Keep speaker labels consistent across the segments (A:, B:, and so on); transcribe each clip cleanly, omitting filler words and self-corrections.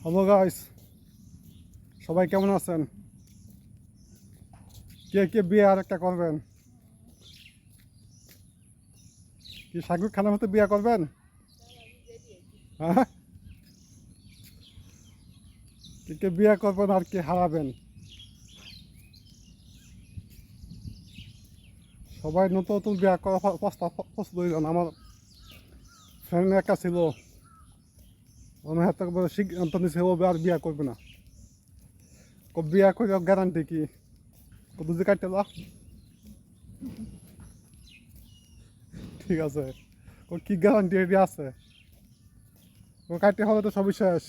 A: Hello guys, সবাই কেমন আছেন? কে কে বিয়ে আর একটা করবেন? কি শাকিব খানের মতো বিয়ে করবেন? হ্যাঁ, কে কে বিয়ে করবেন আর কে হারাবেন? সবাই নতুন নতুন বিয়ে করার প্রস্তাব প্রস্তুত হইলেন। আমার ফ্রেন্ড একটা ছিল, আমার হাতে সিদ্ধান্ত নিছে ও আর বিয়ে করবে না। বিয়ে করে গ্যারান্টি কি? বুঝে কাটতে যা, ঠিক আছে। ওর কি গ্যারান্টি এটি আছে? ও কাটতে হলে তো সবই শেষ।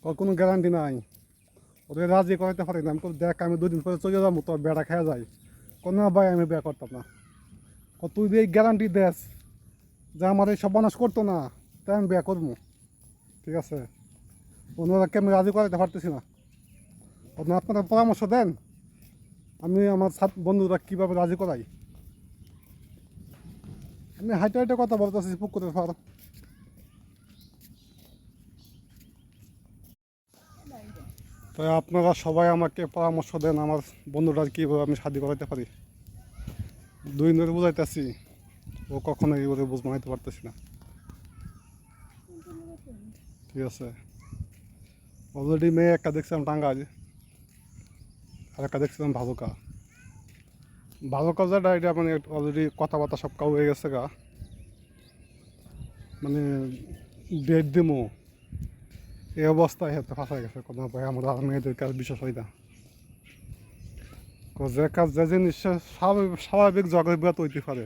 A: ওর কোনো গ্যারান্টি নাই। ওদের রাজি করাইতে পারি না। আমি দেখ, আমি 2 দিন পরে চলে যাবো, তোর বেড়া খেয়ে যায়। কোনো ভাই আমি বিয়ে করতাম না। তুই এই গ্যারান্টি দেস যে আমার এই সব মানুষ করতো না, তাই আমি বিয়ে করবো, ঠিক আছে? ওনারাকে আমি রাজি করাইতে পারতেছি না। আপনারা পরামর্শ দেন, আমি আমার বন্ধুরা কীভাবে রাজি করাই। আমি হাইটে হাইটে কথা বলতেছি পুকুরের পর। তাই আপনারা সবাই আমাকে পরামর্শ দেন, আমার বন্ধুরা কীভাবে আমি শাদি করাইতে পারি। 2 দিন ধরে বুঝাইতেছি, ও কখনোই ওদের বুঝ বানাইতে পারতেছি না, ঠিক আছে? অলরেডি মেয়ে একটা দেখছিলাম টাঙ্গাইল, আর একটা দেখছিলাম ভালুকা। ভালুকা যেটা এটা মানে অলরেডি কথাবার্তা সব কাউ হয়ে গেছে গা, মানে ডেট দিমো এই অবস্থায় হয়তো ফাঁসা গেছে। কোনো ভাই আমরা মেয়েদের কাজ বিশ্বাস হয় না। যে কাজ যে জিনিস স্বাভাবিক জগৎ হইতে পারে,